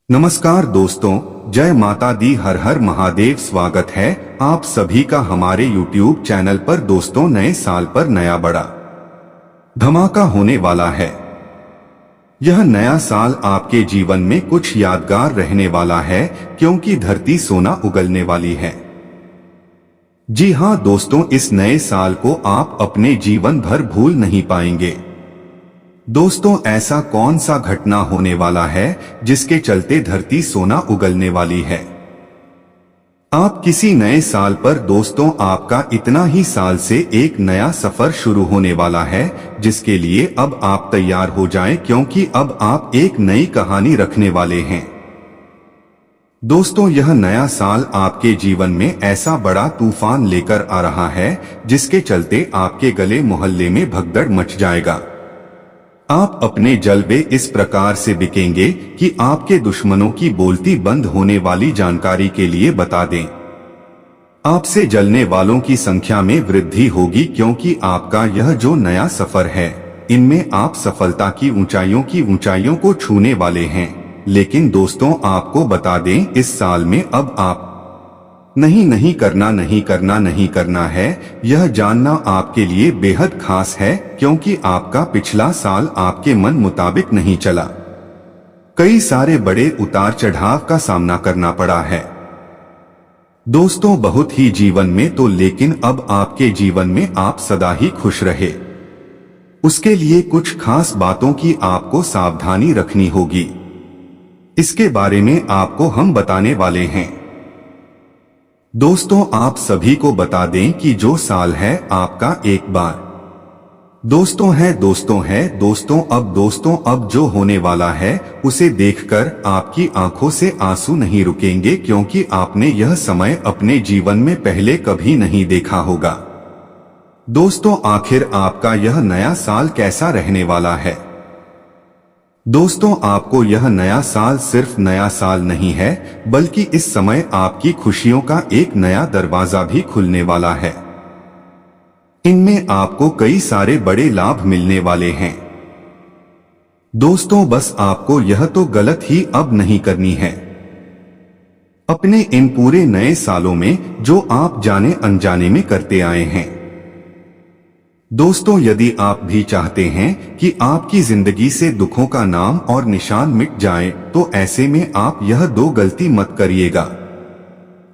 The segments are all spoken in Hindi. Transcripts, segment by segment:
नमस्कार दोस्तों, जय माता दी, हर हर महादेव। स्वागत है आप सभी का हमारे YouTube चैनल पर। दोस्तों, नए साल पर नया बड़ा धमाका होने वाला है। यह नया साल आपके जीवन में कुछ यादगार रहने वाला है, क्योंकि धरती सोना उगलने वाली है। जी हाँ दोस्तों, इस नए साल को आप अपने जीवन भर भूल नहीं पाएंगे। दोस्तों, ऐसा कौन सा घटना होने वाला है जिसके चलते धरती सोना उगलने वाली है? आप किसी नए साल पर दोस्तों, आपका इतना ही साल से एक नया सफर शुरू होने वाला है, जिसके लिए अब आप तैयार हो जाएं, क्योंकि अब आप एक नई कहानी रखने वाले हैं। दोस्तों, यह नया साल आपके जीवन में ऐसा बड़ा तूफान लेकर आ रहा है जिसके चलते आपके गले मोहल्ले में भगदड़ मच जाएगा। आप अपने जलवे इस प्रकार से बिकेंगे कि आपके दुश्मनों की बोलती बंद होने वाली जानकारी के लिए बता दें, आपसे जलने वालों की संख्या में वृद्धि होगी, क्योंकि आपका यह जो नया सफर है, इनमें आप सफलता की ऊंचाइयों को छूने वाले हैं। लेकिन दोस्तों, आपको बता दें, इस साल में अब आप नहीं करना है। यह जानना आपके लिए बेहद खास है, क्योंकि आपका पिछला साल आपके मन मुताबिक नहीं चला। कई सारे बड़े उतार चढ़ाव का सामना करना पड़ा है दोस्तों, बहुत ही जीवन में तो। लेकिन अब आपके जीवन में आप सदा ही खुश रहे, उसके लिए कुछ खास बातों की आपको सावधानी रखनी होगी। इसके बारे में आपको हम बताने वाले हैं। दोस्तों, आप सभी को बता दें कि जो साल है आपका एक बार दोस्तों, अब जो होने वाला है उसे देखकर आपकी आंखों से आंसू नहीं रुकेंगे, क्योंकि आपने यह समय अपने जीवन में पहले कभी नहीं देखा होगा। दोस्तों, आखिर आपका यह नया साल कैसा रहने वाला है? दोस्तों, आपको यह नया साल सिर्फ नया साल नहीं है, बल्कि इस समय आपकी खुशियों का एक नया दरवाजा भी खुलने वाला है। इनमें आपको कई सारे बड़े लाभ मिलने वाले हैं। दोस्तों, बस आपको यह तो गलत ही अब नहीं करनी है। अपने इन पूरे नए सालों में जो आप जाने अनजाने में करते आए हैं। दोस्तों, यदि आप भी चाहते हैं कि आपकी जिंदगी से दुखों का नाम और निशान मिट जाए, तो ऐसे में आप यह दो गलती मत करिएगा।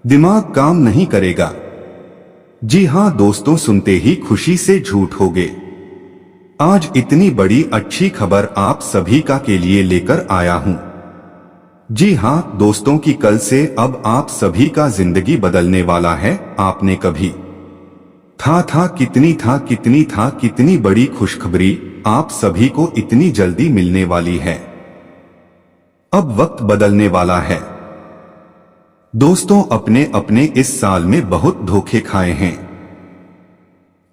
दिमाग काम नहीं करेगा। जी हाँ दोस्तों, सुनते ही खुशी से झूठ होगे। आज इतनी बड़ी अच्छी खबर आप सभी का के लिए लेकर आया हूँ। जी हाँ दोस्तों, कि कल से अब आप सभी का जिंदगी बदलने वाला है। आपने कभी कितनी बड़ी खुशखबरी आप सभी को इतनी जल्दी मिलने वाली है। अब वक्त बदलने वाला है। दोस्तों, अपने इस साल में बहुत धोखे खाए हैं।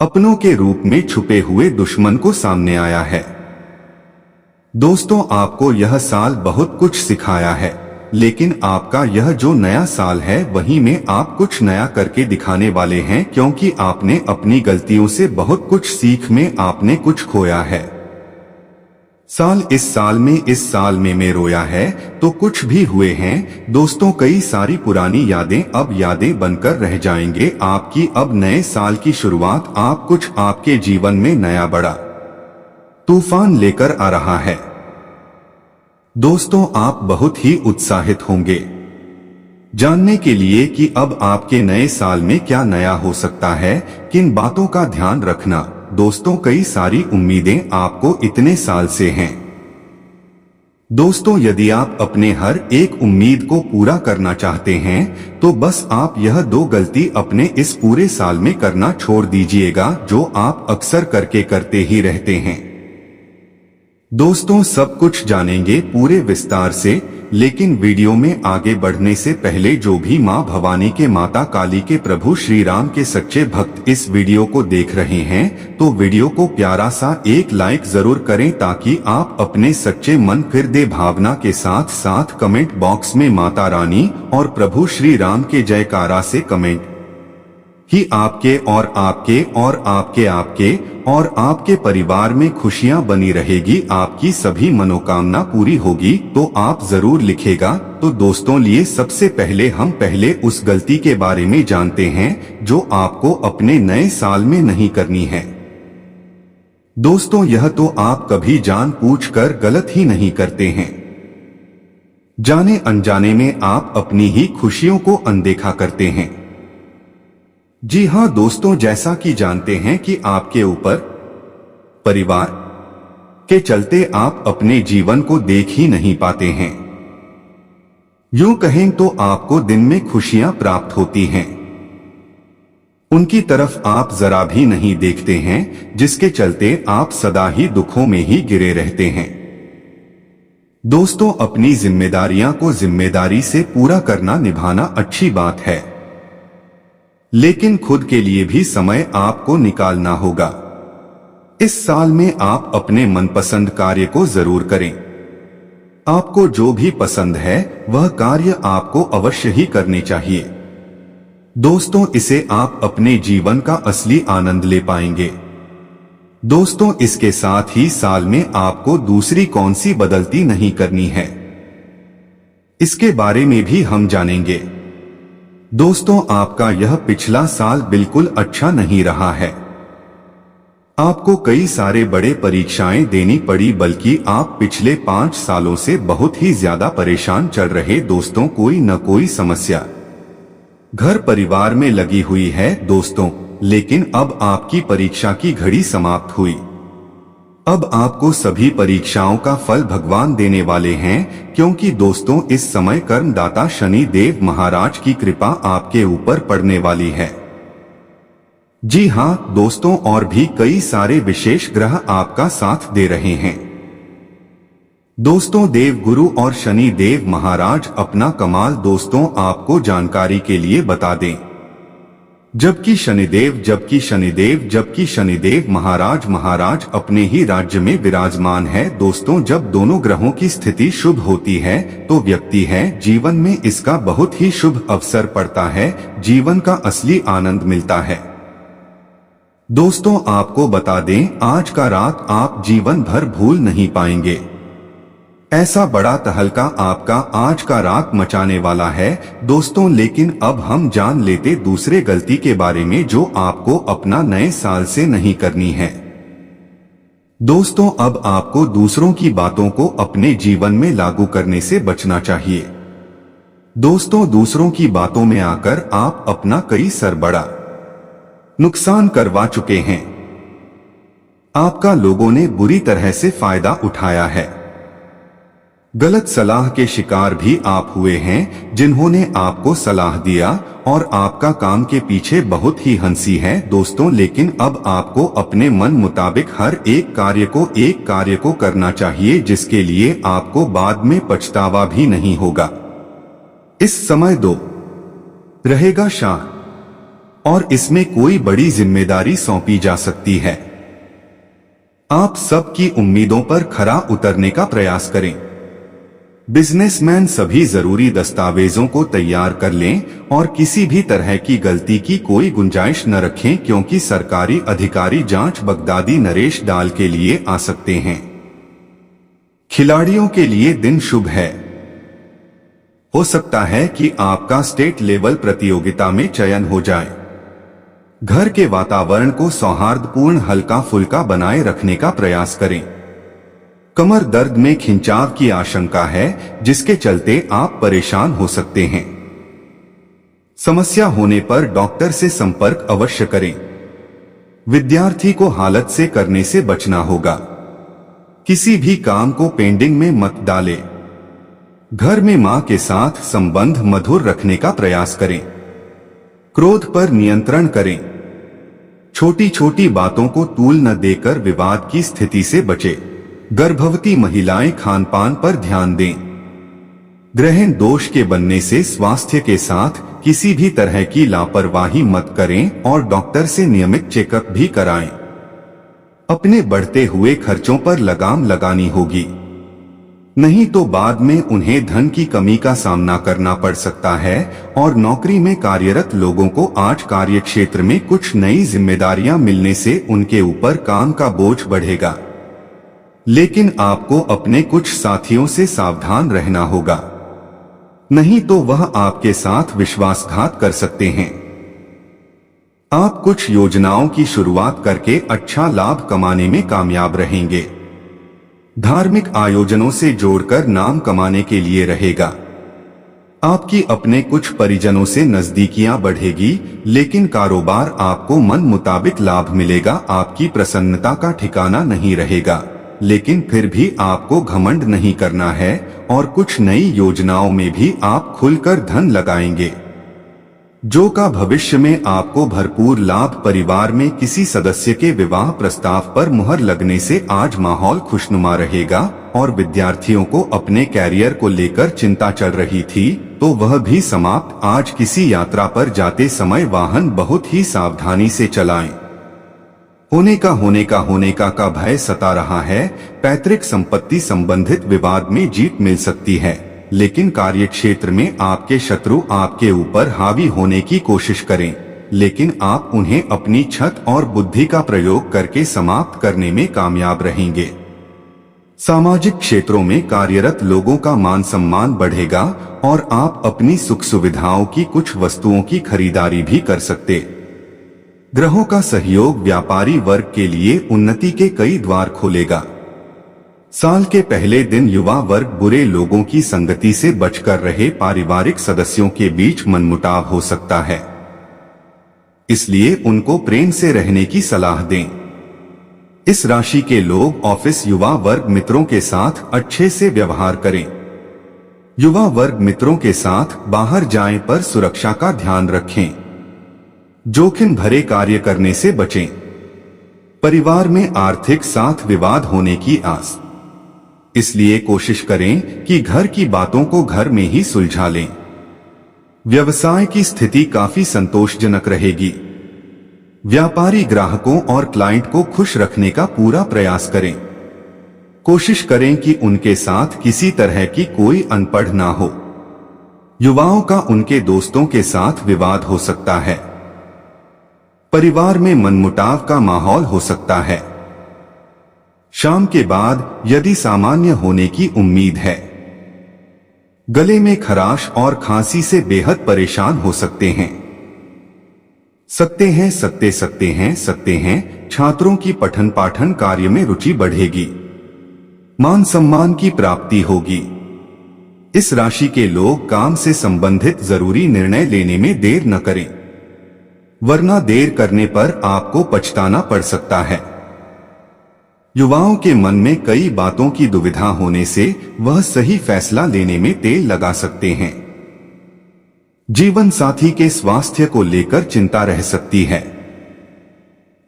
अपनों के रूप में छुपे हुए दुश्मन को सामने आया है। दोस्तों, आपको यह साल बहुत कुछ सिखाया है, लेकिन आपका यह जो नया साल है, वहीं में आप कुछ नया करके दिखाने वाले हैं, क्योंकि आपने अपनी गलतियों से बहुत कुछ सीख में आपने कुछ खोया है। इस साल में मैं रोया है तो कुछ भी हुए हैं। दोस्तों, कई सारी पुरानी यादें अब यादें बनकर रह जाएंगे। आपकी अब नए साल की शुरुआत आपके जीवन में नया बड़ा तूफान लेकर आ रहा है। दोस्तों, आप बहुत ही उत्साहित होंगे जानने के लिए कि अब आपके नए साल में क्या नया हो सकता है। किन बातों का ध्यान रखना? दोस्तों, कई सारी उम्मीदें आपको इतने साल से हैं। दोस्तों, यदि आप अपने हर एक उम्मीद को पूरा करना चाहते हैं, तो बस आप यह दो गलती अपने इस पूरे साल में करना छोड़ दीजिएगा, जो आप अक्सर करते ही रहते हैं। दोस्तों, सब कुछ जानेंगे पूरे विस्तार से, लेकिन वीडियो में आगे बढ़ने से पहले जो भी मां भवानी के, माता काली के, प्रभु श्री राम के सच्चे भक्त इस वीडियो को देख रहे हैं, तो वीडियो को प्यारा सा एक लाइक जरूर करें, ताकि आप अपने सच्चे मन फिर दे भावना के साथ कमेंट बॉक्स में माता रानी और प्रभु श्री राम के जयकारा से कमेंट कि आपके और आपके और आपके आपके और आपके परिवार में खुशियां बनी रहेगी, आपकी सभी मनोकामना पूरी होगी, तो आप जरूर लिखेगा। तो दोस्तों, लिए सबसे पहले हम उस गलती के बारे में जानते हैं जो आपको अपने नए साल में नहीं करनी है। दोस्तों, यह तो आप कभी जानबूझकर गलत ही नहीं करते हैं। जाने अनजाने में आप अपनी ही खुशियों को अनदेखा करते हैं। जी हां दोस्तों, जैसा कि जानते हैं कि आपके ऊपर परिवार के चलते आप अपने जीवन को देख ही नहीं पाते हैं। यूं कहें तो आपको दिन में खुशियां प्राप्त होती हैं, उनकी तरफ आप जरा भी नहीं देखते हैं, जिसके चलते आप सदा ही दुखों में ही गिरे रहते हैं। दोस्तों, अपनी जिम्मेदारियां को जिम्मेदारी से पूरा करना, निभाना अच्छी बात है, लेकिन खुद के लिए भी समय आपको निकालना होगा। इस साल में आप अपने मनपसंद कार्य को जरूर करें। आपको जो भी पसंद है वह कार्य आपको अवश्य ही करने चाहिए। दोस्तों, इसे आप अपने जीवन का असली आनंद ले पाएंगे। दोस्तों, इसके साथ ही साल में आपको दूसरी कौन सी बदलती नहीं करनी है, इसके बारे में भी हम जानेंगे। दोस्तों, आपका यह पिछला साल बिल्कुल अच्छा नहीं रहा है। आपको कई सारे बड़े परीक्षाएं देनी पड़ी, बल्कि आप पिछले 5 सालों से बहुत ही ज्यादा परेशान चल रहे। दोस्तों, कोई न कोई समस्या घर परिवार में लगी हुई है दोस्तों, लेकिन अब आपकी परीक्षा की घड़ी समाप्त हुई। अब आपको सभी परीक्षाओं का फल भगवान देने वाले हैं, क्योंकि दोस्तों, इस समय कर्मदाता शनि देव महाराज की कृपा आपके ऊपर पड़ने वाली है। जी हां दोस्तों, और भी कई सारे विशेष ग्रह आपका साथ दे रहे हैं। दोस्तों, देव गुरु और शनि देव महाराज अपना कमाल दोस्तों आपको जानकारी के लिए बता दें। जबकि शनिदेव महाराज अपने ही राज्य में विराजमान है। दोस्तों, जब दोनों ग्रहों की स्थिति शुभ होती है तो व्यक्ति है जीवन में इसका बहुत ही शुभ अवसर पड़ता है, जीवन का असली आनंद मिलता है। दोस्तों, आपको बता दें, आज का रात आप जीवन भर भूल नहीं पाएंगे। ऐसा बड़ा तहलका आपका आज का रात मचाने वाला है दोस्तों। लेकिन अब हम जान लेते दूसरे गलती के बारे में जो आपको अपना नए साल से नहीं करनी है। दोस्तों, अब आपको दूसरों की बातों को अपने जीवन में लागू करने से बचना चाहिए। दोस्तों, दूसरों की बातों में आकर आप अपना कई बड़ा नुकसान करवा चुके हैं। आपका लोगों ने बुरी तरह से फायदा उठाया है। गलत सलाह के शिकार भी आप हुए हैं, जिन्होंने आपको सलाह दिया और आपका काम के पीछे बहुत ही हंसी है दोस्तों। लेकिन अब आपको अपने मन मुताबिक हर एक कार्य को करना चाहिए, जिसके लिए आपको बाद में पछतावा भी नहीं होगा। इस समय रहेगा शान और इसमें कोई बड़ी जिम्मेदारी सौंपी जा सकती है। आप सबकी उम्मीदों पर खरा उतरने का प्रयास करें। बिजनेसमैन सभी जरूरी दस्तावेजों को तैयार कर लें और किसी भी तरह की गलती की कोई गुंजाइश न रखें, क्योंकि सरकारी अधिकारी जांच बगदादी नरेश डाल के लिए आ सकते हैं। खिलाड़ियों के लिए दिन शुभ है। हो सकता है कि आपका स्टेट लेवल प्रतियोगिता में चयन हो जाए। घर के वातावरण को सौहार्दपूर्ण हल्का फुल्का बनाए रखने का प्रयास करें। कमर दर्द में खिंचाव की आशंका है, जिसके चलते आप परेशान हो सकते हैं। समस्या होने पर डॉक्टर से संपर्क अवश्य करें। विद्यार्थी को हालत से करने से बचना होगा। किसी भी काम को पेंडिंग में मत डालें। घर में मां के साथ संबंध मधुर रखने का प्रयास करें। क्रोध पर नियंत्रण करें। छोटी छोटी बातों को तूल न देकर विवाद की स्थिति से बचें। गर्भवती महिलाएं खानपान पर ध्यान दें। ग्रहण दोष के बनने से स्वास्थ्य के साथ किसी भी तरह की लापरवाही मत करें और डॉक्टर से नियमित चेकअप भी कराएं। अपने बढ़ते हुए खर्चों पर लगाम लगानी होगी। नहीं तो बाद में उन्हें धन की कमी का सामना करना पड़ सकता है। और नौकरी में कार्यरत लोगों को आज कार्यक्षेत्र में कुछ नई जिम्मेदारियां मिलने से उनके ऊपर काम का बोझ बढ़ेगा। लेकिन आपको अपने कुछ साथियों से सावधान रहना होगा, नहीं तो वह आपके साथ विश्वासघात कर सकते हैं। आप कुछ योजनाओं की शुरुआत करके अच्छा लाभ कमाने में कामयाब रहेंगे। धार्मिक आयोजनों से जोड़कर नाम कमाने के लिए रहेगा। आपकी अपने कुछ परिजनों से नजदीकियां बढ़ेगी, लेकिन कारोबार आपको मन मुताबिक लाभ मिलेगा। आपकी प्रसन्नता का ठिकाना नहीं रहेगा, लेकिन फिर भी आपको घमंड नहीं करना है और कुछ नई योजनाओं में भी आप खुलकर धन लगाएंगे, जो का भविष्य में आपको भरपूर लाभ। परिवार में किसी सदस्य के विवाह प्रस्ताव पर मुहर लगने से आज माहौल खुशनुमा रहेगा। और विद्यार्थियों को अपने कैरियर को लेकर चिंता चल रही थी तो वह भी समाप्त। आज किसी यात्रा पर जाते समय वाहन बहुत ही सावधानी से चलाएं। होने का भय सता रहा है। पैतृक संपत्ति संबंधित विवाद में जीत मिल सकती है, लेकिन कार्यक्षेत्र में आपके शत्रु आपके ऊपर हावी होने की कोशिश करें, लेकिन आप उन्हें अपनी छत और बुद्धि का प्रयोग करके समाप्त करने में कामयाब रहेंगे। सामाजिक क्षेत्रों में कार्यरत लोगों का मान सम्मान बढ़ेगा और आप अपनी सुख सुविधाओं की कुछ वस्तुओं की खरीदारी भी कर सकते। ग्रहों का सहयोग व्यापारी वर्ग के लिए उन्नति के कई द्वार खोलेगा। साल के पहले दिन युवा वर्ग बुरे लोगों की संगति से बचकर रहे। पारिवारिक सदस्यों के बीच मनमुटाव हो सकता है, इसलिए उनको प्रेम से रहने की सलाह दें। इस राशि के लोग ऑफिस युवा वर्ग मित्रों के साथ अच्छे से व्यवहार करें। युवा वर्ग मित्रों के साथ बाहर जाएं पर सुरक्षा का ध्यान रखें। जोखिम भरे कार्य करने से बचें। परिवार में आर्थिक साथ विवाद होने की आस, इसलिए कोशिश करें कि घर की बातों को घर में ही सुलझा लें। व्यवसाय की स्थिति काफी संतोषजनक रहेगी। व्यापारी ग्राहकों और क्लाइंट को खुश रखने का पूरा प्रयास करें। कोशिश करें कि उनके साथ किसी तरह की कोई अनपढ़ ना हो। युवाओं का उनके दोस्तों के साथ विवाद हो सकता है। परिवार में मनमुटाव का माहौल हो सकता है। शाम के बाद यदि सामान्य होने की उम्मीद है। गले में खराश और खांसी से बेहद परेशान हो सकते हैं। छात्रों की पठन पाठन कार्य में रुचि बढ़ेगी। मान सम्मान की प्राप्ति होगी। इस राशि के लोग काम से संबंधित जरूरी निर्णय लेने में देर न करें, वरना देर करने पर आपको पछताना पड़ सकता है। युवाओं के मन में कई बातों की दुविधा होने से वह सही फैसला लेने में देर लगा सकते हैं। जीवन साथी के स्वास्थ्य को लेकर चिंता रह सकती है।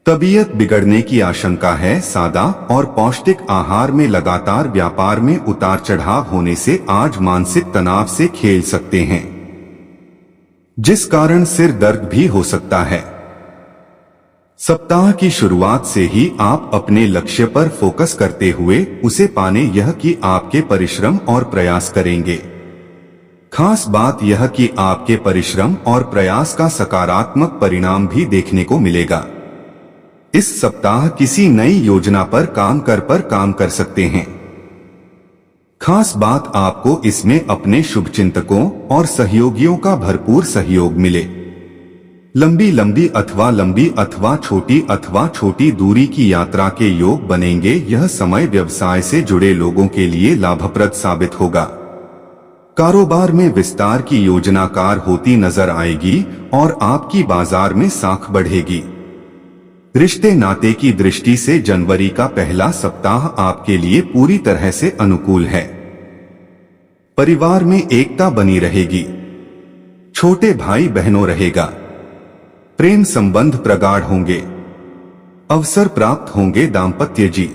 तबीयत बिगड़ने की आशंका है। सादा और पौष्टिक आहार में लगातार व्यापार में उतार चढ़ाव होने से आज मानसिक तनाव से खेल सकते हैं, जिस कारण सिर दर्द भी हो सकता है। सप्ताह की शुरुआत से ही आप अपने लक्ष्य पर फोकस करते हुए उसे पाने यह कि आपके परिश्रम और प्रयास करेंगे। खास बात यह कि आपके परिश्रम और प्रयास का सकारात्मक परिणाम भी देखने को मिलेगा। इस सप्ताह किसी नई योजना पर काम कर सकते हैं। खास बात आपको इसमें अपने शुभचिंतकों और सहयोगियों का भरपूर सहयोग मिले। लंबी अथवा छोटी दूरी की यात्रा के योग बनेंगे। यह समय व्यवसाय से जुड़े लोगों के लिए लाभप्रद साबित होगा। कारोबार में विस्तार की योजनाकार होती नजर आएगी और आपकी बाजार में साख बढ़ेगी। रिश्ते नाते की दृष्टि से जनवरी का पहला सप्ताह आपके लिए पूरी तरह से अनुकूल है। परिवार में एकता बनी रहेगी। छोटे भाई बहनों रहेगा। प्रेम संबंध प्रगाढ़ होंगे। अवसर प्राप्त होंगे। दाम्पत्य जी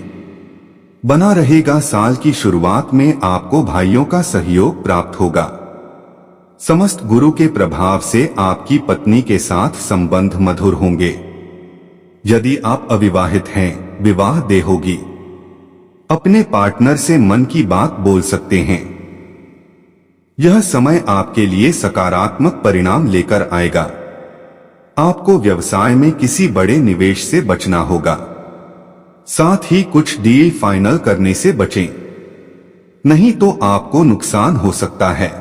बना रहेगा। साल की शुरुआत में आपको भाइयों का सहयोग प्राप्त होगा। समस्त गुरु के प्रभाव से आपकी पत्नी के साथ संबंध मधुर होंगे। यदि आप अविवाहित हैं, विवाह देय होगी। अपने पार्टनर से मन की बात बोल सकते हैं। यह समय आपके लिए सकारात्मक परिणाम लेकर आएगा। आपको व्यवसाय में किसी बड़े निवेश से बचना होगा। साथ ही कुछ डील फाइनल करने से बचें, नहीं तो आपको नुकसान हो सकता है।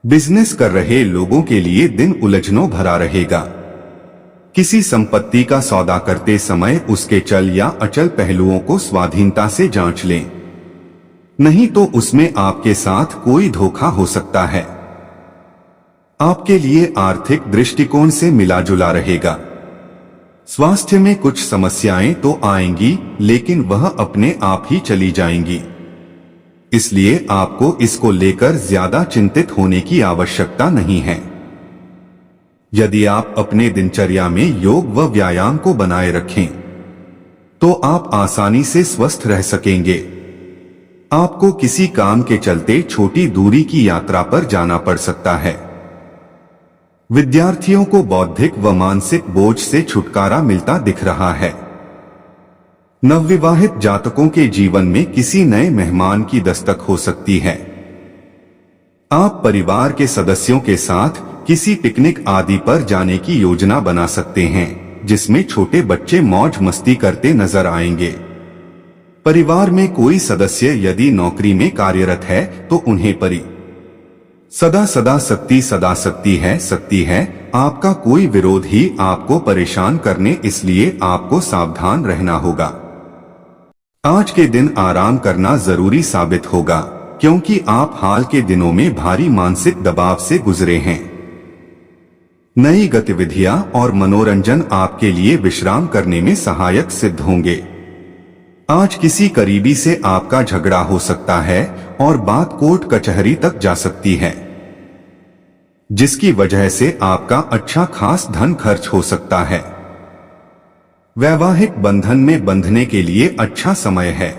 बिजनेस कर रहे लोगों के लिए दिन उलझनों भरा रहेगा। किसी संपत्ति का सौदा करते समय उसके चल या अचल पहलुओं को स्वाधीनता से जांच लें, नहीं तो उसमें आपके साथ कोई धोखा हो सकता है। आपके लिए आर्थिक दृष्टिकोण से मिला जुला रहेगा। स्वास्थ्य में कुछ समस्याएं तो आएंगी, लेकिन वह अपने आप ही चली जाएंगी। इसलिए आपको इसको लेकर ज्यादा चिंतित होने की आवश्यकता नहीं है। यदि आप अपने दिनचर्या में योग व व्यायाम को बनाए रखें, तो आप आसानी से स्वस्थ रह सकेंगे। आपको किसी काम के चलते छोटी दूरी की यात्रा पर जाना पड़ सकता है। विद्यार्थियों को बौद्धिक व मानसिक बोझ से छुटकारा मिलता दिख रहा है। नवविवाहित जातकों के जीवन में किसी नए मेहमान की दस्तक हो सकती है। आप परिवार के सदस्यों के साथ किसी पिकनिक आदि पर जाने की योजना बना सकते हैं, जिसमें छोटे बच्चे मौज मस्ती करते नजर आएंगे। परिवार में कोई सदस्य यदि नौकरी में कार्यरत है तो उन्हें सदा सकती है। आपका कोई विरोध ही आपको परेशान करने, इसलिए आपको सावधान रहना होगा। आज के दिन आराम करना जरूरी साबित होगा, क्योंकि आप हाल के दिनों में भारी मानसिक दबाव से गुजरे हैं। नई गतिविधियां और मनोरंजन आपके लिए विश्राम करने में सहायक सिद्ध होंगे। आज किसी करीबी से आपका झगड़ा हो सकता है और बात कोर्ट कचहरी तक जा सकती है, जिसकी वजह से आपका अच्छा खास धन खर्च हो सकता है। वैवाहिक बंधन में बंधने के लिए अच्छा समय है।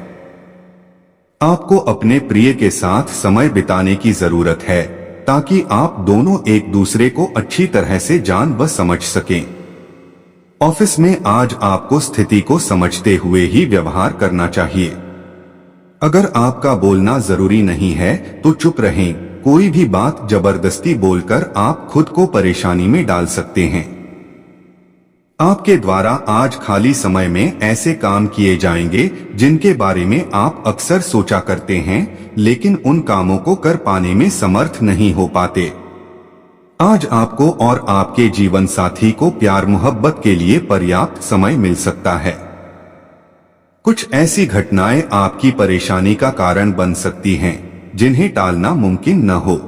आपको अपने प्रिय के साथ समय बिताने की जरूरत है, ताकि आप दोनों एक दूसरे को अच्छी तरह से जान व समझ सकें। ऑफिस में आज आपको स्थिति को समझते हुए ही व्यवहार करना चाहिए। अगर आपका बोलना जरूरी नहीं है तो चुप रहें। कोई भी बात जबरदस्ती बोलकर आप खुद को परेशानी में डाल सकते हैं। आपके द्वारा आज खाली समय में ऐसे काम किए जाएंगे जिनके बारे में आप अक्सर सोचा करते हैं, लेकिन उन कामों को कर पाने में समर्थ नहीं हो पाते। आज आपको और आपके जीवन साथी को प्यार मोहब्बत के लिए पर्याप्त समय मिल सकता है। कुछ ऐसी घटनाएं आपकी परेशानी का कारण बन सकती हैं, जिन्हें टालना मुमकिन न हो,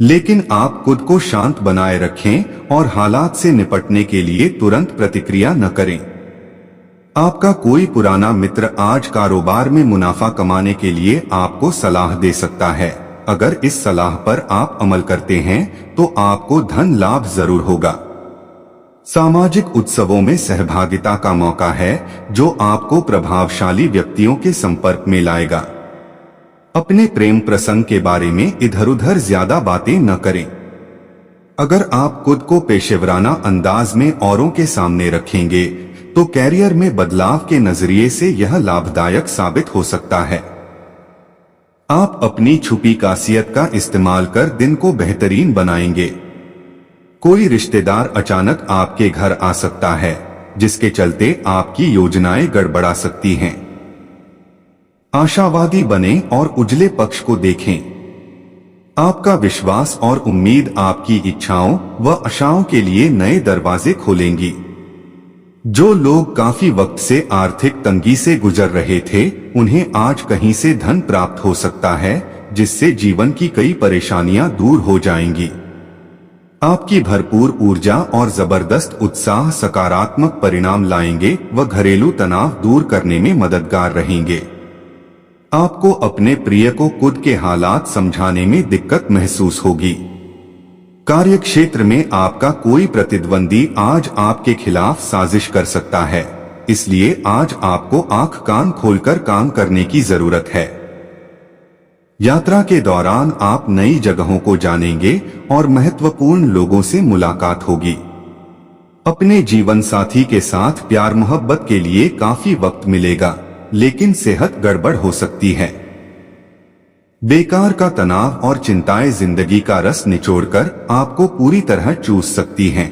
लेकिन आप खुद को शांत बनाए रखें और हालात से निपटने के लिए तुरंत प्रतिक्रिया न करें। आपका कोई पुराना मित्र आज कारोबार में मुनाफा कमाने के लिए आपको सलाह दे सकता है। अगर इस सलाह पर आप अमल करते हैं तो आपको धन लाभ जरूर होगा। सामाजिक उत्सवों में सहभागिता का मौका है, जो आपको प्रभावशाली व्यक्तियों के संपर्क में लाएगा। अपने प्रेम प्रसंग के बारे में इधर उधर ज्यादा बातें न करें। अगर आप खुद को पेशेवराना अंदाज में औरों के सामने रखेंगे तो कैरियर में बदलाव के नजरिए से यह लाभदायक साबित हो सकता है। आप अपनी छुपी खासियत का इस्तेमाल कर दिन को बेहतरीन बनाएंगे। कोई रिश्तेदार अचानक आपके घर आ सकता है, जिसके चलते आपकी योजनाएं गड़बड़ा सकती हैं। आशावादी बने और उजले पक्ष को देखें। आपका विश्वास और उम्मीद आपकी इच्छाओं व आशाओं के लिए नए दरवाजे खोलेंगी। जो लोग काफी वक्त से आर्थिक तंगी से गुजर रहे थे, उन्हें आज कहीं से धन प्राप्त हो सकता है, जिससे जीवन की कई परेशानियां दूर हो जाएंगी। आपकी भरपूर ऊर्जा और जबरदस्त उत्साह सकारात्मक परिणाम लाएंगे व घरेलू तनाव दूर करने में मददगार रहेंगे। आपको अपने प्रिय को खुद के हालात समझाने में दिक्कत महसूस होगी। कार्य क्षेत्र में आपका कोई प्रतिद्वंदी आज आपके खिलाफ साजिश कर सकता है, इसलिए आज आपको आंख कान खोलकर काम करने की जरूरत है। यात्रा के दौरान आप नई जगहों को जानेंगे और महत्वपूर्ण लोगों से मुलाकात होगी। अपने जीवन साथी के साथ प्यार मोहब्बत के लिए काफी वक्त मिलेगा, लेकिन सेहत गड़बड़ हो सकती है। बेकार का तनाव और चिंताएं जिंदगी का रस निचोड़कर आपको पूरी तरह चूस सकती हैं।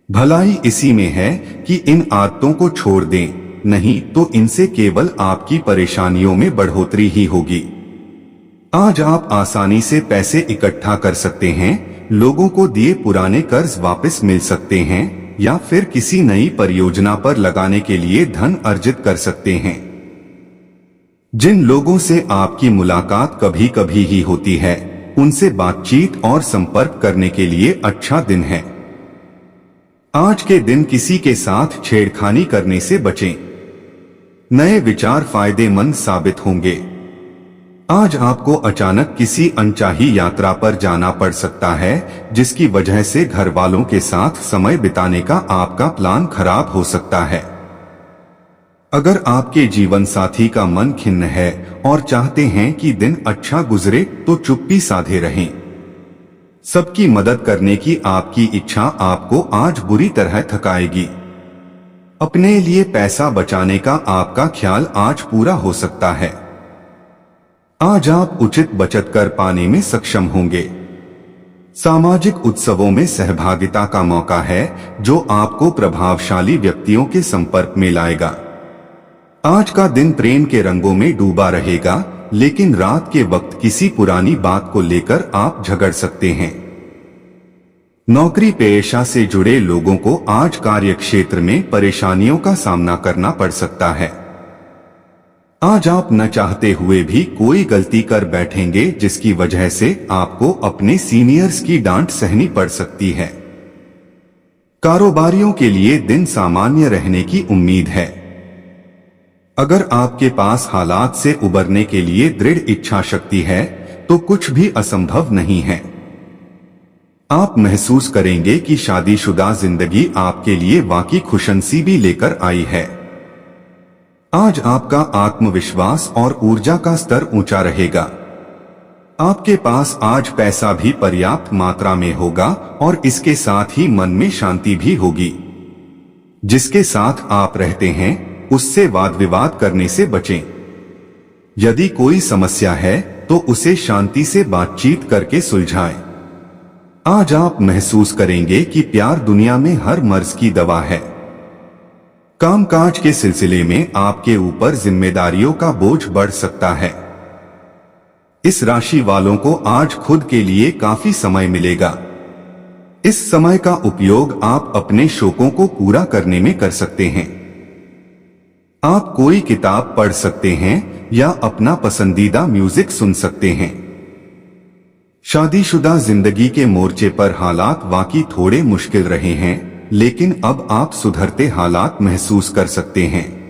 भलाई इसी में है कि इन आदतों को छोड़ दें, नहीं तो इनसे केवल आपकी परेशानियों में बढ़ोतरी ही होगी। आज आप आसानी से पैसे इकट्ठा कर सकते हैं, लोगों को दिए पुराने कर्ज वापस मिल सकते हैं या फिर किसी नई परियोजना पर लगाने के लिए धन अर्जित कर सकते हैं। जिन लोगों से आपकी मुलाकात कभी कभी ही होती है, उनसे बातचीत और संपर्क करने के लिए अच्छा दिन है। आज के दिन किसी के साथ छेड़खानी करने से बचें। नए विचार फायदेमंद साबित होंगे। आज आपको अचानक किसी अनचाही यात्रा पर जाना पड़ सकता है, जिसकी वजह से घर वालों के साथ समय बिताने का आपका प्लान खराब हो सकता है। अगर आपके जीवन साथी का मन खिन्न है और चाहते हैं कि दिन अच्छा गुजरे, तो चुप्पी साधे रहें। सबकी मदद करने की आपकी इच्छा आपको आज बुरी तरह थकाएगी। अपने लिए पैसा बचाने का आपका ख्याल आज पूरा हो सकता है। आज आप उचित बचत कर पाने में सक्षम होंगे। सामाजिक उत्सवों में सहभागिता का मौका है, जो आपको प्रभावशाली व्यक्तियों के संपर्क में लाएगा। आज का दिन प्रेम के रंगों में डूबा रहेगा, लेकिन रात के वक्त किसी पुरानी बात को लेकर आप झगड़ सकते हैं। नौकरी पेशा से जुड़े लोगों को आज कार्यक्षेत्र में परेशानियों का सामना करना पड़ सकता है। आज आप न चाहते हुए भी कोई गलती कर बैठेंगे, जिसकी वजह से आपको अपने सीनियर्स की डांट सहनी पड़ सकती है। कारोबारियों के लिए दिन सामान्य रहने की उम्मीद है। अगर आपके पास हालात से उबरने के लिए दृढ़ इच्छा शक्ति है, तो कुछ भी असंभव नहीं है। आप महसूस करेंगे कि शादीशुदा जिंदगी आपके लिए वाकई खुशनसीबी लेकर आई है। आज आपका आत्मविश्वास और ऊर्जा का स्तर ऊंचा रहेगा। आपके पास आज पैसा भी पर्याप्त मात्रा में होगा और इसके साथ ही मन में शांति भी होगी। जिसके साथ आप रहते हैं, उससे वाद विवाद करने से बचें। यदि कोई समस्या है तो उसे शांति से बातचीत करके सुलझाएं। आज आप महसूस करेंगे कि प्यार दुनिया में हर मर्ज की दवा है। कामकाज के सिलसिले में आपके ऊपर जिम्मेदारियों का बोझ बढ़ सकता है। इस राशि वालों को आज खुद के लिए काफी समय मिलेगा। इस समय का उपयोग आप अपने शौकों को पूरा करने में कर सकते हैं। आप कोई किताब पढ़ सकते हैं या अपना पसंदीदा म्यूजिक सुन सकते हैं। शादीशुदा जिंदगी के मोर्चे पर हालात वाकई थोड़े मुश्किल रहे हैं, लेकिन अब आप सुधरते हालात महसूस कर सकते हैं।